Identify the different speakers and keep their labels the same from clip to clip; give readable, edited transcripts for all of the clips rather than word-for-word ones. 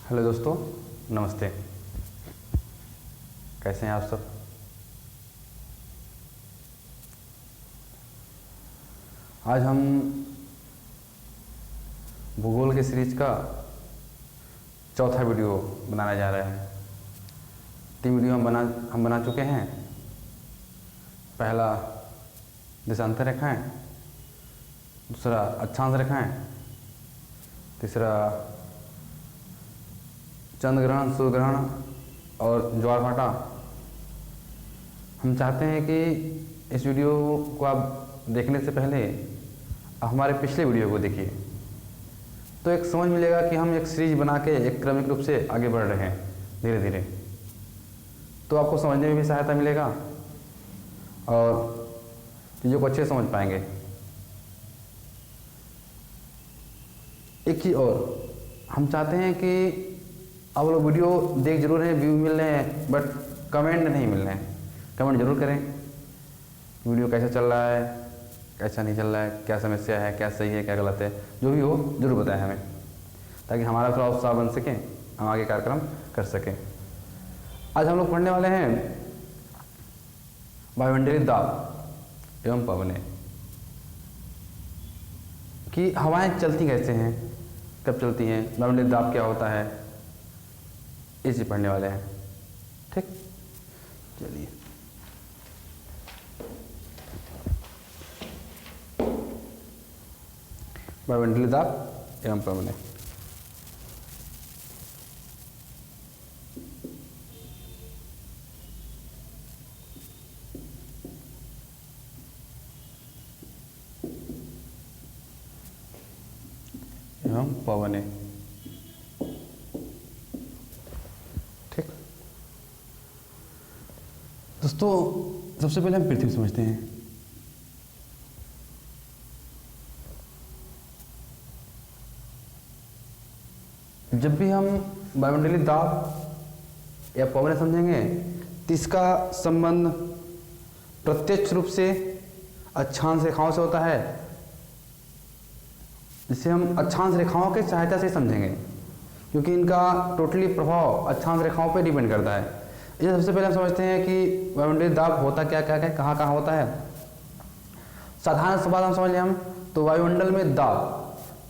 Speaker 1: Hello दोस्तों, नमस्ते। कैसे हैं आप सब? आज हम भूगोल के सीरीज का चौथा वीडियो बनाने जा रहे हैं। 3 वीडियो हम बना चुके हैं। पहला देशांतर रेखाएं, दूसरा अक्षांश रेखाएं, तीसरा चंद्र ग्रहण, सूर्य ग्रहण और ज्वार भाटा। हम चाहते हैं कि इस वीडियो को आप देखने से पहले हमारे पिछले वीडियो को देखिए, तो एक समझ मिलेगा कि हम एक सीरीज बना के एक क्रमिक रूप से आगे बढ़ रहे हैं धीरे धीरे। तो आपको समझने में भी सहायता मिलेगा और चीज़ों को अच्छे से समझ पाएंगे। एक चीज़ और, हम चाहते हैं कि आप लोग वीडियो देख जरूर हैं, व्यू मिल रहे हैं, बट कमेंट नहीं मिल रहे हैं। कमेंट जरूर करें, वीडियो कैसा चल रहा है, कैसा नहीं चल रहा है, क्या समस्या है, क्या सही है, क्या गलत है, जो भी हो जरूर बताएं हमें, ताकि हमारा थोड़ा उत्साह बन सके, हम आगे कार्यक्रम कर सकें। आज हम लोग पढ़ने वाले हैं वायुमंडलीय दाब एवं पवनें, कि हवाएं चलती कैसे हैं, कब चलती हैं, वायुमंडलीय दाब क्या होता है, इसी पढ़ने वाले हैं। ठीक, चलिए। वायुमंडलीय दाब एवं पवनें। एवं पवनें, ठीक। दोस्तों, सबसे पहले हम पृथ्वी समझते हैं। जब भी हम वायुमंडलीय दाब या पवनें समझेंगे तो इसका संबंध प्रत्यक्ष रूप से अक्षांश रेखाओं से होता है, जिसे हम अक्षांश रेखाओं के सहायता से समझेंगे, क्योंकि इनका टोटली प्रभाव अक्षांश रेखाओं पर डिपेंड करता है। ये सबसे पहले हम समझते हैं कि वायुमंडलीय दाब होता क्या क्या है, कहाँ कहाँ होता है। साधारण सी बात हम समझ लें हम तो वायुमंडल में दाब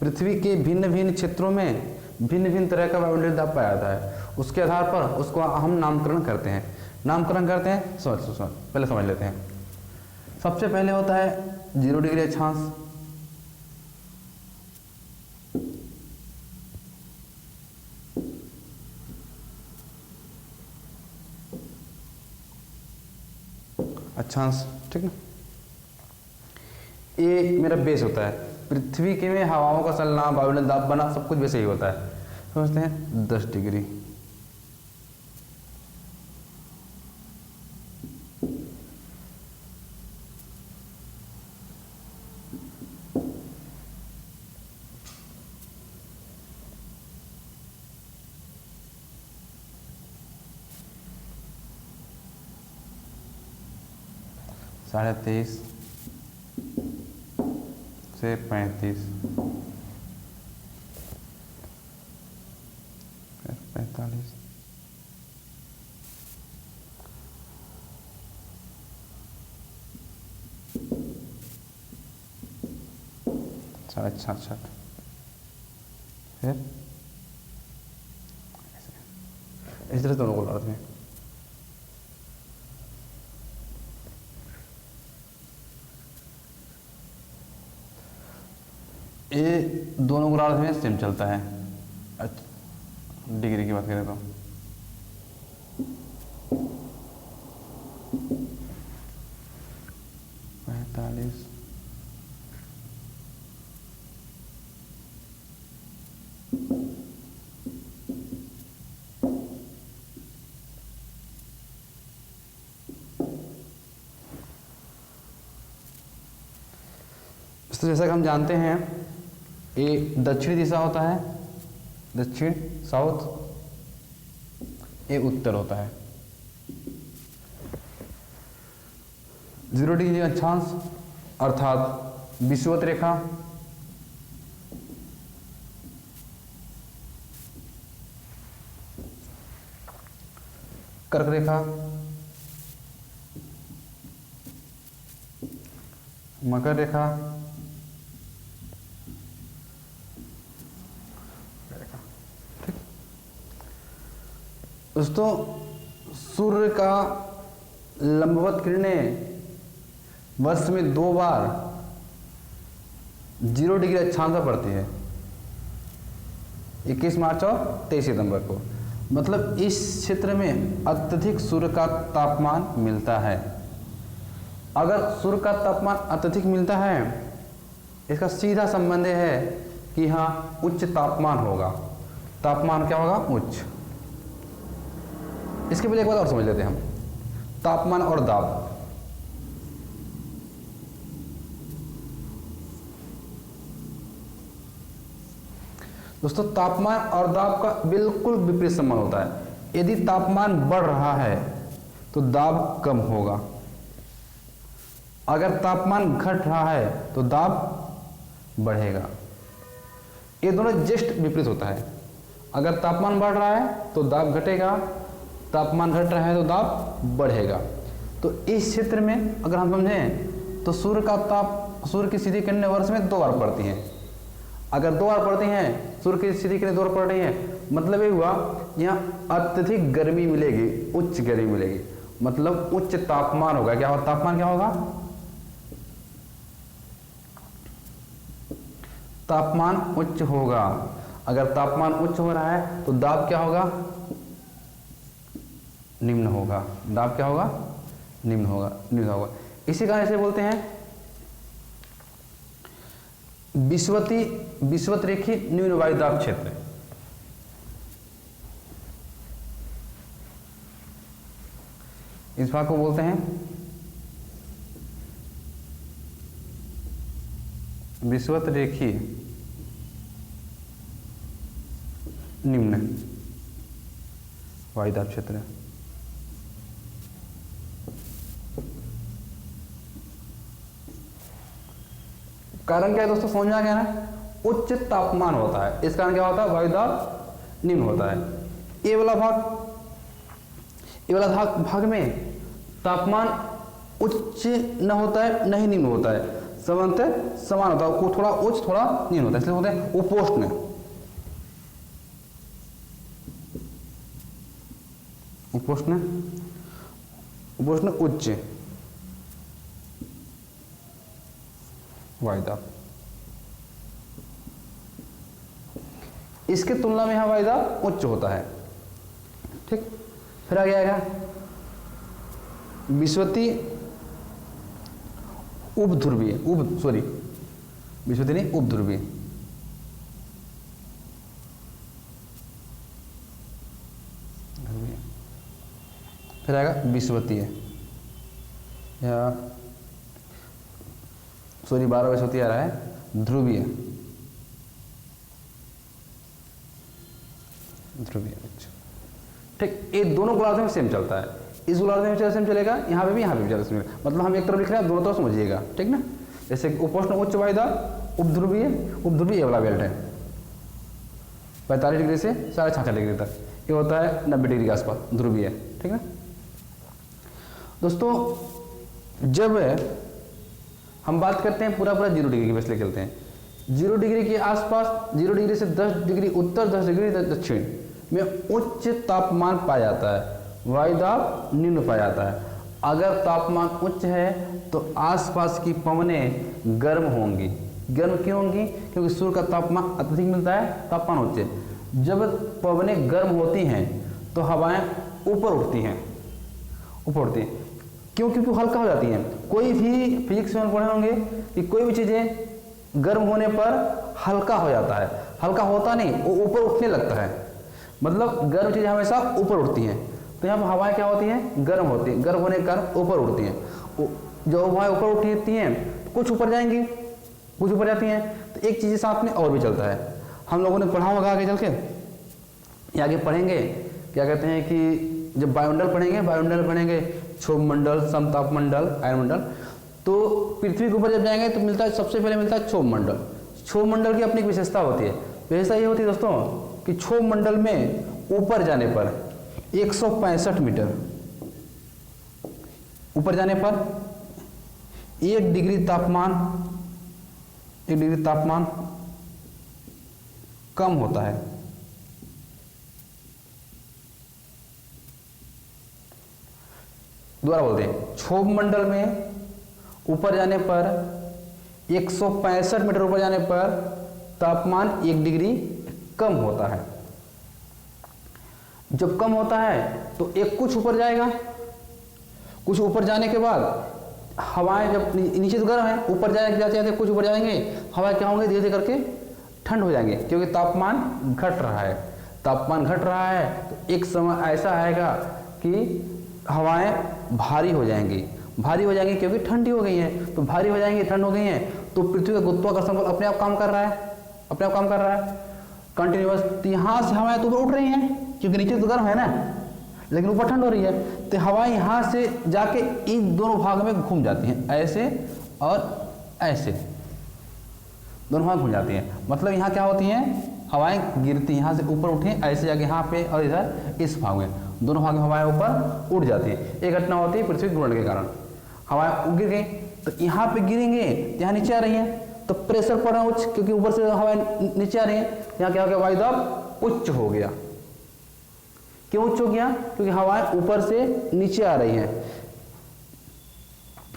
Speaker 1: पृथ्वी के भिन्न भिन्न क्षेत्रों में भिन्न भिन्न तरह का वायुमंडलीय दाब पाया जाता है। उसके आधार पर उसको हम नामकरण करते हैं। पहले समझ लेते हैं। सबसे पहले होता है 0 डिग्री अक्षांश। अक्षांश, ठीक है। ये मेरा बेस होता है। पृथ्वी के में हवाओं का चलना, वायुमंडलीय दाब बना, सब कुछ वैसे ही होता है। समझते हैं 10 डिग्री। साढ़े 23 से 35, 45, 66, फिर इस तरह दोनों को लड़ते हैं। ये दोनों गोलार्ध में सेम चलता है। डिग्री की बात करें तो 45, तो जैसा कि हम जानते हैं ये दक्षिणी दिशा होता है, दक्षिण साउथ, ये उत्तर होता है। 0 डिग्री अक्षांश अर्थात विषुवत रेखा, कर्क रेखा, मकर रेखा, ठीक। दोस्तों सूर्य का लंबवत किरणें वर्ष में 2 बार 0 डिग्री अक्षांश पर पड़ती है, 21 मार्च और 23 सितंबर को। मतलब इस क्षेत्र में अत्यधिक सूर्य का तापमान मिलता है। अगर सूर्य का तापमान अत्यधिक मिलता है, इसका सीधा संबंध है कि हाँ उच्च तापमान होगा। तापमान क्या होगा? उच्च। इसके पहले एक बात और समझ लेते हैं हम, तापमान और दाब। दोस्तों तापमान और दाब का बिल्कुल विपरीत संबंध होता है। यदि तापमान बढ़ रहा है तो दाब कम होगा, अगर तापमान घट रहा है तो दाब बढ़ेगा। ये दोनों जस्ट विपरीत होता है। अगर तापमान बढ़ रहा है तो दाब घटेगा, तापमान घट रहा है तो दाब बढ़ेगा। तो इस क्षेत्र में अगर हम समझें तो सूर्य की सीधी किरणें वर्ष में 2 बार पड़ती हैं। अगर 2 बार पड़ती हैं, सूर्य की सीधी किरणें 2 बार पड़ रही हैं, मतलब ये हुआ यहाँ अत्यधिक गर्मी मिलेगी, उच्च गर्मी मिलेगी, मतलब उच्च तापमान होगा। क्या होगा? तापमान क्या होगा? तापमान उच्च होगा। अगर तापमान उच्च हो रहा है तो दाब क्या होगा? निम्न होगा। दाब क्या होगा? निम्न होगा, निम्न होगा। इसी कारण ऐसे बोलते हैं विषुवत रेखी न्यून वायुदाब क्षेत्र। इस भाग को बोलते हैं विषुवत रेखी निम्न वायुदाब क्षेत्र। कारण क्या है दोस्तों? समझ में आ गया ना? उच्च तापमान होता है, इस कारण क्या होता है? वायुदाब निम्न होता है। ये वाला भाग में तापमान उच्च न होता है, नहीं निम्न होता है, सामान्यतः समान होता है। थोड़ा उच्च थोड़ा निम्न होता है, इसलिए होते हैं उपोष्ण। उपोष्ण उच्च वायुदाब। इसके तुलना में यहां वायुदाब उच्च होता है, ठीक। फिर आगे आएगा विषुवती उपध्रुवीय, विषुवती नहीं उपध्रुवीय। फिर आएगा विषुवतीय या 12 विषुवतीय आ रहा है, ध्रुवीय। ठीक, ये दोनों गोलार्ध में सेम चलता है। इस गोलार्ध में सेम चलेगा, यहाँ पे भी चलेगा। मतलब हम एक तरफ लिख रहे हैं, दोनों तरफ समझिएगा, ठीक ना। जैसे उपोष्ण उच्च वायुदाब, उपध्रुवीय ये वाला बेल्ट है 45 डिग्री से 66.5 डिग्री तक, ये होता है 90 डिग्री के आसपास ध्रुवीय, ठीक है दोस्तों। जब हम बात करते हैं पूरा 0 डिग्री की, बस लेके चलते हैं 0 डिग्री के आसपास, 0 डिग्री से 10 डिग्री उत्तर, 10 डिग्री दक्षिण में उच्च तापमान पाया जाता है, वायुदाब निम्न पाया जाता है। अगर तापमान उच्च है तो आसपास की पवनें गर्म होंगी। गर्म क्यों होंगी? क्योंकि सूर्य का तापमान अत्यधिक मिलता है, तापमान उच्च है। जब पवनें गर्म होती हैं तो हवाएं ऊपर उठती हैं, क्यों? क्योंकि हल्का हो जाती हैं। कोई भी फिजिक्स में पढ़े होंगे कि कोई भी चीज़ें गर्म होने पर हल्का हो जाता है, हल्का होता नहीं, वो ऊपर उठने लगता है। मतलब गर्म चीज़ें हमेशा ऊपर उठती हैं। तो यहाँ पर हवाएं क्या होती हैं? गर्म होती हैं, गर्म होने के कारण ऊपर उठती हैं। जो हवाएं ऊपर उठती हैं कुछ ऊपर जाएंगी, कुछ ऊपर जाती हैं। तो एक चीज़ साथ में और भी चलता है, हम लोगों ने पढ़ा होगा आगे चल के, ये आगे पढ़ेंगे, क्या कहते हैं कि जब वायुमंडल पढ़ेंगे, क्षोभ मंडल, समताप मंडल, आयनमंडल, तो पृथ्वी के ऊपर जब जाएंगे तो मिलता है, सबसे पहले मिलता है क्षोभ मंडल। क्षोभ मंडल की अपनी एक विशेषता होती है। विशेषता ये होती है दोस्तों कि क्षोभ मंडल में ऊपर जाने पर 165 मीटर ऊपर जाने पर 1 डिग्री तापमान कम होता है। दोबारा बोलते हैं, क्षोभ मंडल में ऊपर जाने पर 165 मीटर ऊपर जाने पर तापमान 1 डिग्री कम होता है। जब कम होता है तो एक कुछ ऊपर जाएगा, कुछ ऊपर जाने के बाद हवाएं जब नीचे तो गर्म है, ऊपर जाते जाते कुछ ऊपर जाएंगे, हवाएं क्या होंगे, धीरे धीरे करके ठंड हो जाएंगे, क्योंकि तापमान घट रहा है। तापमान घट रहा है तो एक समय ऐसा आएगा कि हवाएं भारी हो जाएंगी, क्योंकि ठंडी हो गई हैं। तो भारी हो जाएंगी, ठंड हो गई हैं, तो पृथ्वी का गुरुत्वाकर्षण बल अपने आप काम कर रहा है कंटिन्यूअस। तो यहाँ से हवाएं तो ऊपर उठ रही हैं, क्योंकि नीचे तो गर्म है ना, लेकिन ऊपर ठंड हो रही है। तो हवाएं यहाँ से जाके इन दोनों भाग में घूम जाती हैं, ऐसे और ऐसे दोनों भाग घूम जाती हैं। मतलब यहाँ क्या होती हैं, हवाएं गिरती हैं, यहाँ से ऊपर उठी ऐसे जाके यहाँ पे और इधर इस भाग में, दोनों भाग में हवाएं ऊपर उड़ जाती हैं। एक घटना होती है पृथ्वी घूर्णन के कारण, हवाएं गिर गई, तो यहाँ पे गिरेंगे, यहाँ नीचे आ रही हैं, तो प्रेशर पड़ा उच्च, क्योंकि ऊपर से हवाएं नीचे आ रही हैं। यहाँ क्या हो गया, वायुदाब उच्च हो गया। क्यों उच्च हो गया, क्योंकि हवाएं ऊपर से नीचे आ रही हैं।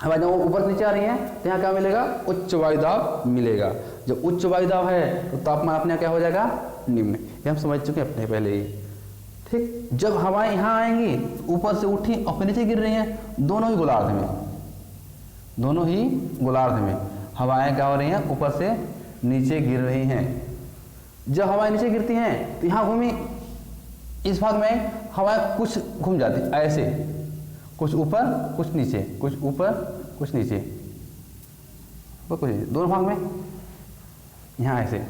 Speaker 1: हवाएं जब ऊपर से नीचे आ रही हैं तो यहाँ क्या मिलेगा, उच्च वायुदाब मिलेगा। जब उच्च वायुदाब है तो तापमान अपने क्या हो जाएगा, निम्न। ये हम समझ चुके हैं अपने पहले ही, ठीक। जब हवाएं यहाँ आएंगी, ऊपर से उठी और फिर नीचे गिर रही हैं, दोनों ही गोलार्ध में हवाएं क्या हो रही हैं, ऊपर से नीचे गिर रही हैं। जब हवाएं नीचे गिरती हैं तो यहाँ घूमी, इस भाग में हवाएं कुछ घूम जाती ऐसे, कुछ ऊपर कुछ नीचे, कुछ ऊपर कुछ नीचे, कुछ दोनों भाग में यहाँ ऐसे।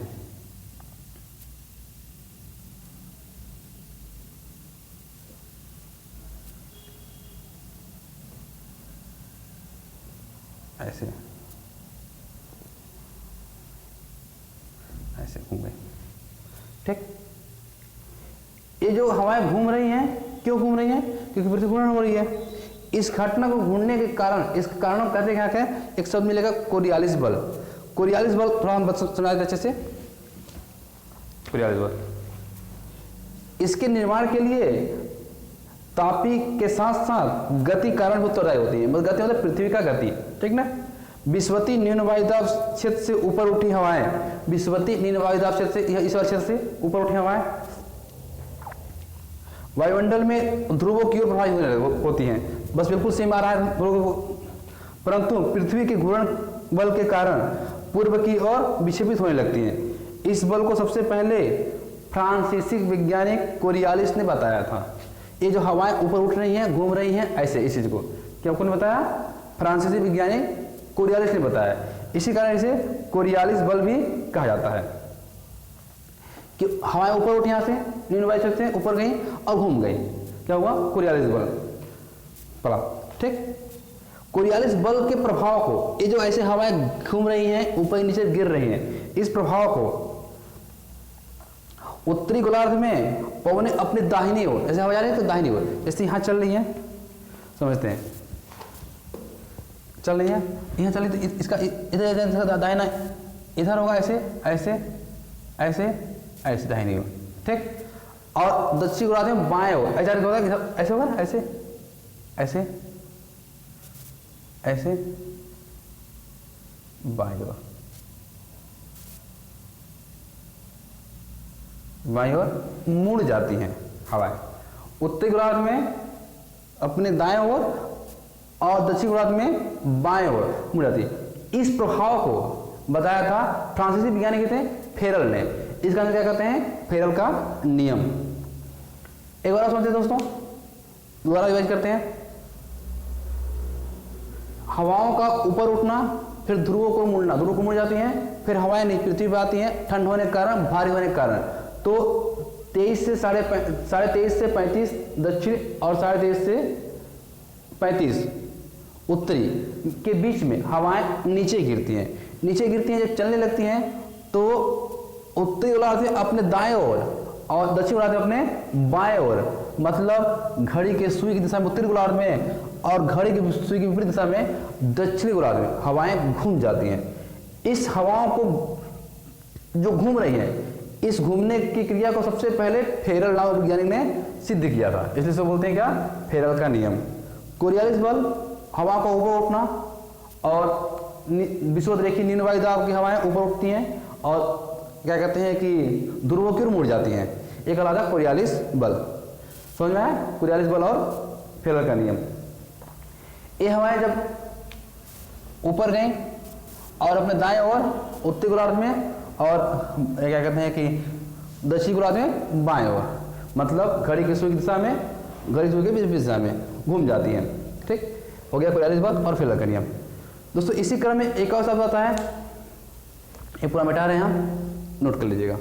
Speaker 1: ऐसे ऐसे घूम गए, ठीक। ये जो हवाएं घूम रही हैं, क्यों घूम रही हैं, क्योंकि पृथ्वी घूर्णन हो रही है। इस घटना को घूमने के कारण, इस कारण कहते क्या है, एक शब्द मिलेगा कोरियालिस बल। कोरियालिस बल थोड़ा हम समझाते अच्छे से। कोरियालिस बल, इसके निर्माण के लिए तापी के साथ साथ गति कारण भी उत्तरदायी होती है। मतलब गति मतलब पृथ्वी का गति, ठीक ना। विषुवतीय निम्न वायुदाब क्षेत्र से ऊपर उठी हवाएं, विषुवतीय निम्न वायुदाब क्षेत्र से, इस वाले क्षेत्र से ऊपर उठी हवाएं वायुमंडल में ध्रुवों की ओर प्रवाहित होती हैं। बस बिल्कुल सेम आ रहा है, परंतु पृथ्वी के घूर्णन बल के कारण पूर्व की ओर विक्षेपित होने लगती हैं। इस बल को सबसे पहले फ्रांसीसी वैज्ञानिक कोरियालिस ने बताया था। ये जो हवाएं ऊपर उठ रही हैं, घूम रही हैं ऐसे, इस चीज को क्या कौन बताया, फ्रांसीसी वैज्ञानिक कोरियालिस ने बताया। इसी कारण इसे कोरियालिस बल भी कहा जाता है कि हवाएं ऊपर उठी, यहाँ से निम्न वायु क्षेत्र से ऊपर गई और घूम गई, क्या हुआ, कोरियालिस बल पड़ा, ठीक। कोरियालिस बल के प्रभाव को, ये जो ऐसे हवाएं घूम रही हैं, ऊपर नीचे गिर रही हैं, इस प्रभाव को उत्तरी गोलार्ध में पवने अपनी दाहिनी ओर, ऐसे हवा जा रही है तो दाहिनी ओर, जैसे यहाँ चल रही है, समझते हैं, चल रही है, यहाँ चल रही तो इसका इधर दाहिना इधर होगा, ऐसे ऐसे ऐसे ऐसे दाहिनी ओर, ठीक। और दक्षिण गोलार्ध में बाएं ओर ऐसा होगा, ऐसे होगा, ऐसे ऐसे ऐसे बाएं ओर, बाईं ओर मुड़ जाती हैं हवाएं। उत्तरी गोलार्ध में अपने दाएं ओर और दक्षिण गोलार्ध में बाएं ओर मुड़ जाती है। इस प्रभाव को बताया था फ्रांसीसी वैज्ञानिक थे फेरल ने। इसका क्या कहते हैं, फेरल का नियम। एक बार समझते हैं दोस्तों, दोबारा रिवाइज करते हैं। हवाओं का ऊपर उठना, फिर ध्रुवों को मुड़ना, ध्रुवों को मुड़ जाती हैं, फिर हवाएं पृथ्वी पर आती हैं ठंड होने के कारण, भारी होने के कारण। तो 23 से 23.5 से 35 दक्षिण और 23.5 से 35 उत्तरी के बीच में हवाएं नीचे गिरती हैं। नीचे गिरती हैं, जब चलने लगती हैं तो उत्तरी गोलार्ध में अपने दाएं ओर और दक्षिण गोलार्ध में अपने बाएं ओर मतलब घड़ी के सुई की दिशा में उत्तरी गोलार्ध में और घड़ी की सुई की विपरीत दिशा में दक्षिणी गोलार्ध में हवाएं घूम जाती हैं। इस हवाओं को जो घूम रही है, इस घूमने की क्रिया को सबसे पहले फेरल नामक वैज्ञानिक ने सिद्ध किया था, इसलिए से बोलते हैं क्या, फेरल का नियम। कोरियालिस बल, हवा का ऊपर उठना, और विषुवत-रेखीय निम्न वायु दाब की हवाएं ऊपर उठती हैं और क्या कहते हैं कि ध्रुवों की ओर मुड़ जाती हैं, एक अलग कोरियालिस बल। समझ में आया, कोरियालिस बल और फेरल का नियम। ये हवाएं जब ऊपर गई और अपने दाएं ओर उत्तरी गोलार्ध में और क्या कहते हैं कि दक्षिणी गोलार्ध में बाएं ओर, मतलब घड़ी की सुई की दिशा में, घड़ी की सुई के बीच दिशा में घूम जाती हैं। ठीक हो गया कोरियालिस बल और फेरल का नियम। दोस्तों इसी क्रम में एक और शब्द आता है, ये पूरा मिटा रहे हैं हम, नोट कर लीजिएगा।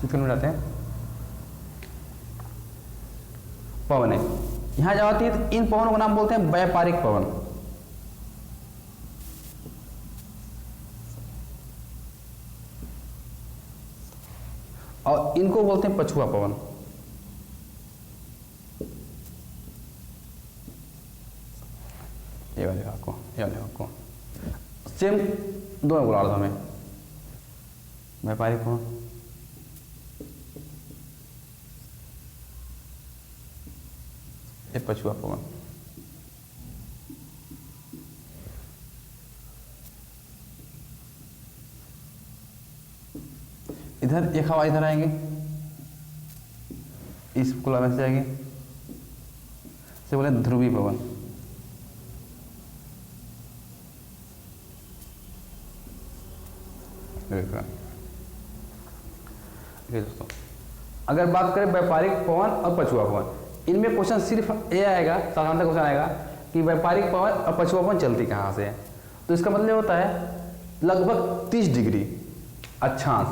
Speaker 1: चित्र मिटाते हैं, पवन है। यहां जब आती है तो इन पवनों का नाम बोलते हैं व्यापारिक पवन, और इनको बोलते हैं पछुआ पवन। ये वाले आपको, ये वाले आपको सेम दोनों गोलार्धों में व्यापारिक पवन, ये पछुआ पवन। इधर एक हवा इधर आएंगे, इस गोला में से आएगी, से बोले ध्रुवीय पवन। दोस्तों अगर बात करें व्यापारिक पवन और पछुआ पवन, इनमें क्वेश्चन सिर्फ ये आएगा, साधारणतः क्वेश्चन आएगा कि व्यापारिक पवन और पछुआ पवन चलती कहाँ से है। तो इसका मतलब होता है लगभग 30 डिग्री अक्षांश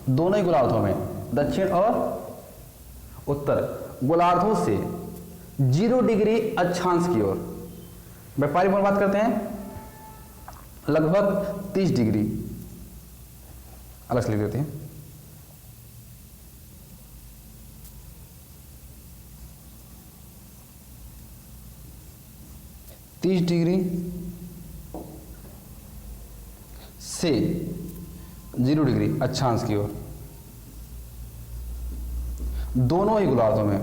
Speaker 1: दोनों ही गोलार्धों में, दक्षिण और उत्तर गोलार्धों से 0 डिग्री अक्षांश की ओर व्यापारिक पवन बात करते हैं, लगभग 30 डिग्री अलग से लिख देते हैं। तीस डिग्री से 0 डिग्री अक्षांश की ओर दोनों ही गोलार्धों में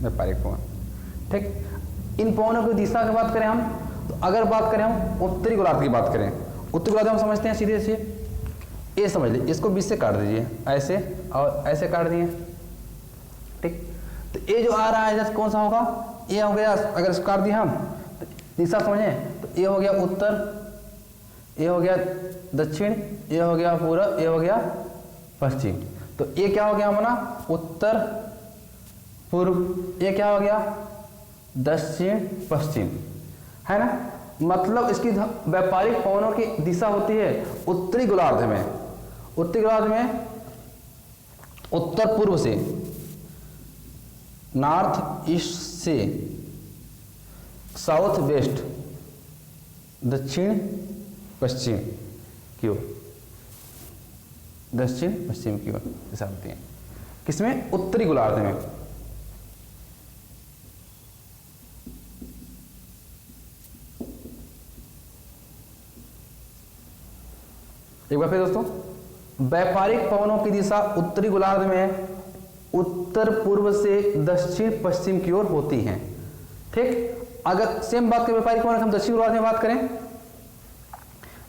Speaker 1: व्यापारिक पवन। ठीक, इन पवनों की दिशा की बात करें हम, तो अगर बात करें हम उत्तरी गोलार्ध की बात करें, उत्तरी गोलार्ध हम समझते हैं सीधे से, ये समझ लीजिए, इसको बीच से काट दीजिए, ऐसे और ऐसे काट दिए। ठीक, तो ये जो आ रहा है जैसे कौन सा होगा, ये हो गया, अगर इसको काट दिया हम तो दिशा समझें, तो ये हो गया उत्तर, ये हो गया दक्षिण, ये हो गया पूरब, ये हो गया पश्चिम। तो ये क्या हो गया हमारा, उत्तर पूर्व, ये क्या हो गया, दक्षिण पश्चिम, है ना। मतलब इसकी व्यापारिक पवनों की दिशा होती है उत्तरी गोलार्ध में, उत्तरी गोलार्ध में उत्तर पूर्व से, नॉर्थ ईस्ट से साउथ वेस्ट, दक्षिण पश्चिम की ओर, दक्षिण पश्चिम की ओर दिशा होती है। किसमें, उत्तरी गोलार्ध में। एक बार फिर दोस्तों, व्यापारिक पवनों की दिशा उत्तरी गोलार्ध में उत्तर पूर्व से दक्षिण पश्चिम की ओर होती हैं। ठीक, अगर सेम बात करें व्यापारिक पवन हम दक्षिण गोलार्ध में बात करें,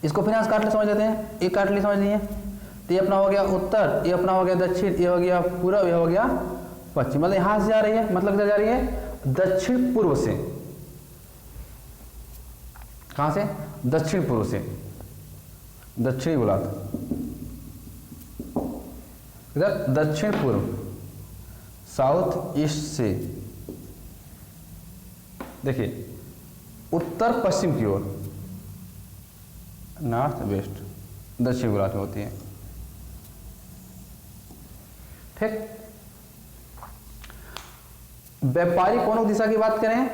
Speaker 1: इसको फिर यहाँ काट ले समझ लेते हैं, एक काट ले समझ लीजिए, तो ये अपना हो गया उत्तर, ये अपना हो गया दक्षिण, ये हो गया पूर्व, ये हो गया पश्चिम। मतलब यहाँ से जा रही है, मतलब इधर जा रही है दक्षिण पूर्व से, कहाँ से, दक्षिण पूर्व से, दक्षिणी गोलार्ध, इधर दक्षिण पूर्व, साउथ ईस्ट से देखिए उत्तर पश्चिम की ओर, नॉर्थ वेस्ट, दक्षिण गोलार्ध में होती है। ठीक, व्यापारिक पवनों की दिशा की बात करें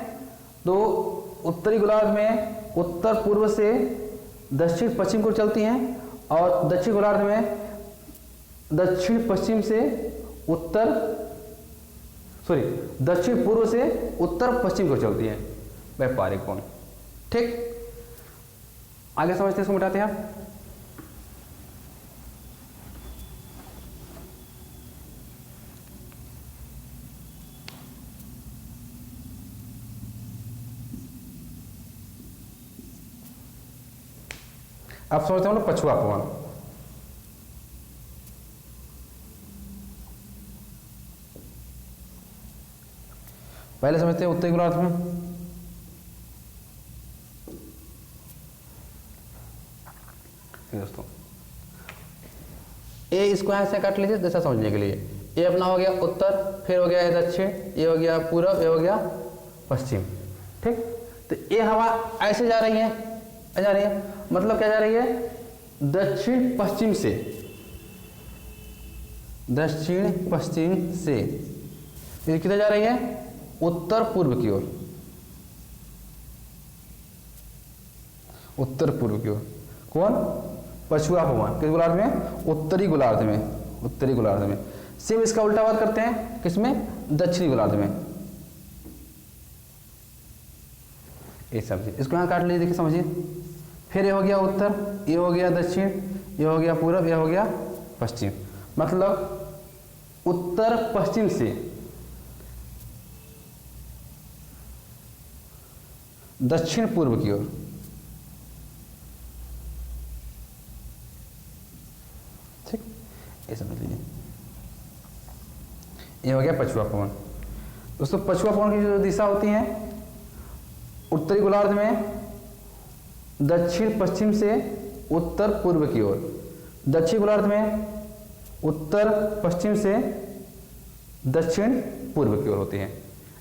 Speaker 1: तो उत्तरी गोलार्ध में उत्तर पूर्व से दक्षिण पश्चिम को चलती हैं और दक्षिण गोलार्ध में दक्षिण पश्चिम से दक्षिण पूर्व से उत्तर पश्चिम को चलती है व्यापारिक पवन। ठीक, आगे समझते हैं, इसको मिटाते हैं आप। अब समझते हैं पछुआ पवन। पहले समझते हैं उत्तरी गोलार्ध में। दोस्तों ए इसको यहां से काट लीजिए जैसा समझने के लिए। ये अपना हो गया उत्तर, फिर हो गया दक्षिण, ये हो गया पूरब, ये हो गया पश्चिम। ठीक, तो ये हवा ऐसे जा रही है, मतलब क्या जा रही है, दक्षिण पश्चिम से, दक्षिण पश्चिम से ये किधर जा रही है, उत्तर पूर्व की ओर, उत्तर पूर्व की ओर। कौन, पछुआ पवन। किस गोलार्ध में, उत्तरी गोलार्ध में, उत्तरी गोलार्ध में। सेम इसका उल्टा बात करते हैं किसमें, दक्षिणी गोलार्ध में। ये समझिए, इसको यहां काट लीजिए, देखिए समझिए। फिर ये हो गया उत्तर, ये हो गया दक्षिण, ये हो गया पूरब, ये हो गया पश्चिम। मतलब उत्तर पश्चिम से दक्षिण पूर्व की ओर। ठीक, ये समझ लीजिए, ये हो गया पछुआ पवन। दोस्तों पछुआ पवन की जो दिशा होती है, उत्तरी गोलार्ध में दक्षिण पश्चिम से उत्तर पूर्व की ओर, दक्षिण गोलार्ध में उत्तर पश्चिम से दक्षिण पूर्व की ओर होती है,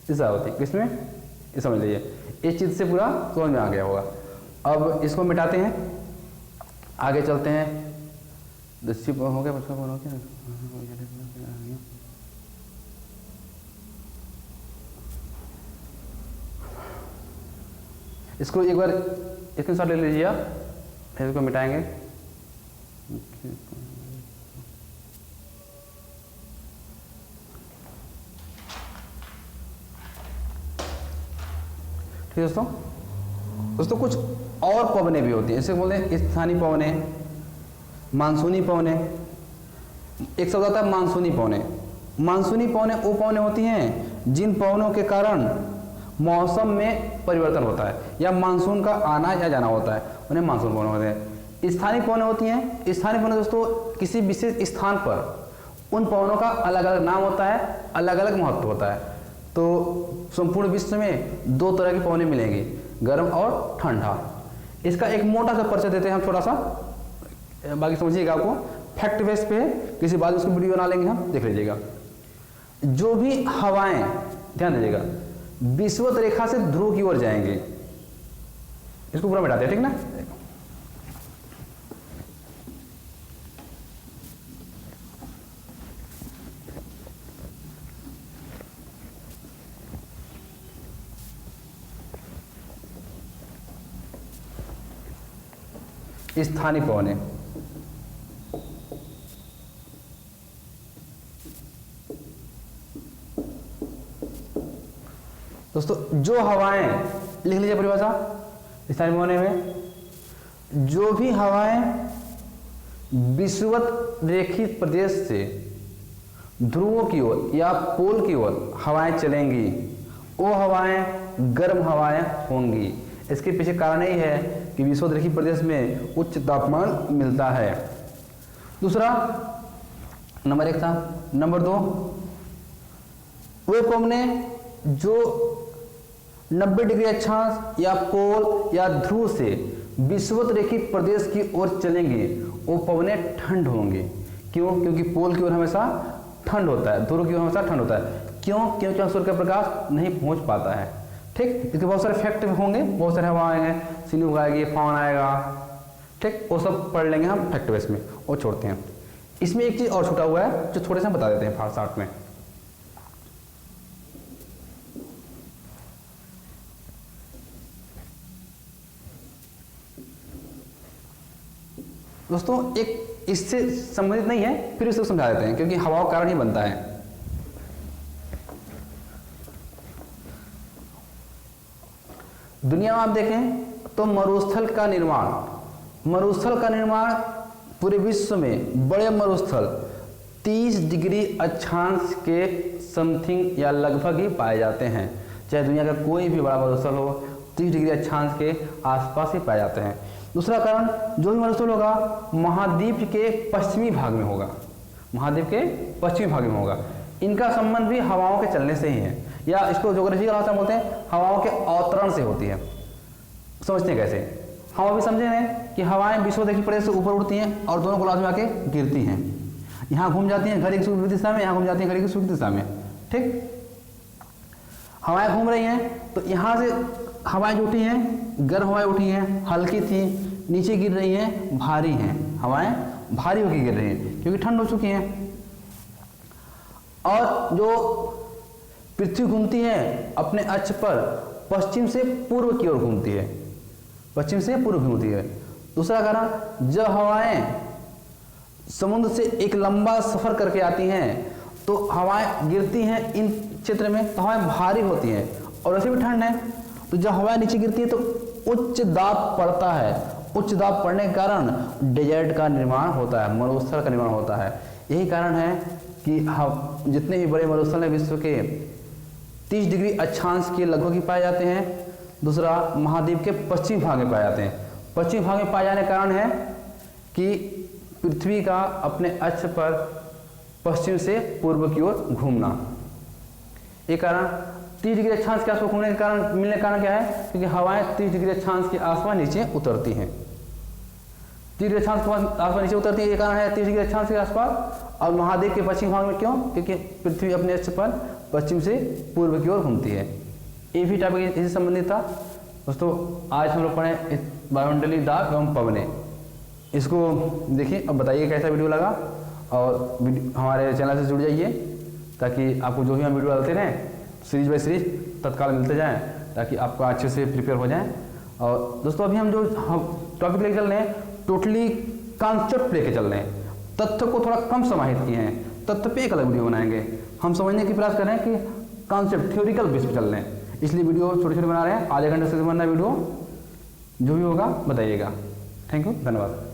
Speaker 1: दिशा होती है। किसमें, ये समझ लीजिए, इस चीज से पूरा समझ में आ गया होगा। अब इसको मिटाते हैं, आगे चलते हैं। दक्षिण हो गया, पछुआ पवन हो गया। इसको एक बार स्क्रीनशॉट ले लीजिए आप, फिर इसको मिटाएंगे। ठीक दोस्तों कुछ और पवनें भी होती हैं, इसे बोलते हैं स्थानीय पवनें, मानसूनी पवनें। एक शब्द आता है मानसूनी पवनें। मानसूनी पवनें वो पवनें होती हैं जिन पवनों के कारण मौसम में परिवर्तन होता है या मानसून का आना या जाना होता है, उन्हें मानसून पवन होते हैं। स्थानीय पवन होती हैं, स्थानीय पवन दोस्तों किसी विशेष स्थान पर उन पवनों का अलग अलग नाम होता है, अलग अलग महत्व होता है। तो संपूर्ण विश्व में दो तरह की पवनें मिलेंगी, गर्म और ठंडा। इसका एक मोटा सा परिचय देते हैं हम, थोड़ा सा, बाकी समझिएगा। आपको फैक्ट बेस पे किसी बाद उसकी वीडियो बना लेंगे हम, देख लीजिएगा। जो भी हवाएं, ध्यान दीजिएगा, विषुवत रेखा से ध्रुव की ओर जाएंगे, इसको पूरा मिटाते हैं, ठीक ना। स्थानीय पवनें, दोस्तों जो हवाएं, लिख लीजिए परिभाषा स्थानीय पवनें में, जो भी हवाएं विषुवत रेखित प्रदेश से ध्रुवों की ओर या पोल की ओर हवाएं चलेंगी, वो हवाएं गर्म हवाएं होंगी। इसके पीछे कारण यही है कि विषुवत रेखित प्रदेश में उच्च तापमान मिलता है। दूसरा, नंबर 1 था। नंबर 2, वे पवनें जो 90 डिग्री अक्षांश या पोल या ध्रुव से विषुवत रेखित प्रदेश की ओर चलेंगे, वो पवनें ठंड होंगी। क्यों? क्योंकि पोल की ओर हमेशा ठंड होता है, ध्रुव की ओर हमेशा ठंड होता है। क्यों? क्योंकि सूर्य का प्रकाश नहीं पहुंच पाता है। ठीक, इसके बहुत सारे फैक्ट होंगे, बहुत सारे हवा आएंगे, सिन्यूक आएगी, फाउन आएगा, ठीक, वो सब पढ़ लेंगे हम फैक्ट बेस में, वो छोड़ते हैं। इसमें एक चीज और छूटा हुआ है जो थोड़े से हम बता देते हैं फास्ट शॉर्ट में। दोस्तों एक इससे संबंधित नहीं है, फिर इसको समझा देते हैं क्योंकि हवा का कारण ही बनता है। दुनिया में आप देखें तो मरुस्थल का निर्माण पूरे विश्व में बड़े मरुस्थल 30 डिग्री अक्षांश के समथिंग या लगभग ही पाए जाते हैं। चाहे दुनिया का कोई भी बड़ा मरुस्थल हो, 30 डिग्री अक्षांश के आसपास ही पाए जाते हैं। दूसरा कारण, जो भी मरुस्थल होगा महाद्वीप के पश्चिमी भाग में होगा, इनका संबंध भी हवाओं के चलने से ही है, या इसको ज्योग्राफिकल भाषा में बोलते हैं हवाओं के अवतरण से होती है। समझते हैं कैसे? हवा भी समझे हैं कि हवाएं विश्वदेखी प्रदेश से ऊपर उड़ती हैं और दोनों गोलार्ध में आके गिरती हैं, यहाँ घूम जाती हैं घड़ी की विपरीत दिशा में, यहाँ घूम जाती हैं घड़ी की विपरीत दिशा में। ठीक, हवाएं घूम रही हैं तो यहाँ से हवाएं जो उठी हैं, गर्म हवाएं उठी हैं, हल्की थी, नीचे गिर रही हैं, भारी हैं, हवाएं भारी होकर गिर रही हैं क्योंकि ठंड हो चुकी हैं। और जो पृथ्वी घूमती है अपने अक्ष पर पश्चिम से पूर्व की ओर घूमती है, दूसरा कारण, जब हवाएं समुद्र से एक लंबा सफर करके आती हैं तो हवाएं गिरती हैं इन क्षेत्र में, तो हवाएं भारी होती हैं और वैसे भी ठंड है, तो जब हवाएं नीचे गिरती है तो उच्च दाब पड़ता है, उच्च दाब पड़ने के कारण डेजर्ट का निर्माण होता है, मरुस्थल का निर्माण होता है। यही कारण है कि जितने भी बड़े मरुस्थल हैं विश्व के 30 डिग्री अक्षांश के लगभग ही पाए जाते हैं। दूसरा, महाद्वीप के पश्चिमी भाग में पाए जाते हैं। पश्चिमी भाग में पाए जाने का कारण है कि पृथ्वी का अपने अक्ष पर पश्चिम से पूर्व की ओर घूमना। एक कारण 30 डिग्री अक्षांश के आसपास घूमने के कारण मिलने का कारण क्या है? क्योंकि हवाएं 30 डिग्री अक्षांश के आसपास नीचे उतरती हैं, 30 डिग्री अक्षांश के आसपास नीचे उतरती है, ये कारण है 30 डिग्री अक्षांश के आसपास। और महाद्वीप के पश्चिमी भाग में क्यों? क्योंकि पृथ्वी अपने अक्ष पर पश्चिम से पूर्व की ओर घूमती है। ये भी टॉपिक इससे संबंधित था। दोस्तों आज हम लोग पढ़े वायुमंडलीय दाब एवं पवनें, इसको देखिए, अब बताइए कैसा वीडियो लगा, और हमारे चैनल से जुड़ जाइए ताकि आपको जो भी हम वीडियो डालते रहें सीरीज बाय सीरीज तत्काल मिलते जाएं, ताकि आपको अच्छे से प्रिपेयर हो जाएं। और दोस्तों अभी हम जो टॉपिक लेके चल रहे हैं टोटली कॉन्सेप्ट लेके चल रहे हैं, तथ्य को थोड़ा कम समाहित किए हैं, तथ्य पे एक अलग वीडियो बनाएंगे। हम समझने की प्रयास कर रहे हैं कि कॉन्सेप्ट थ्योरिकल बेस पे चल रहे हैं, इसलिए वीडियो छोटे छोटे बना रहे हैं। आधे घंटे से बनना वीडियो, जो भी होगा बताइएगा। थैंक यू, धन्यवाद।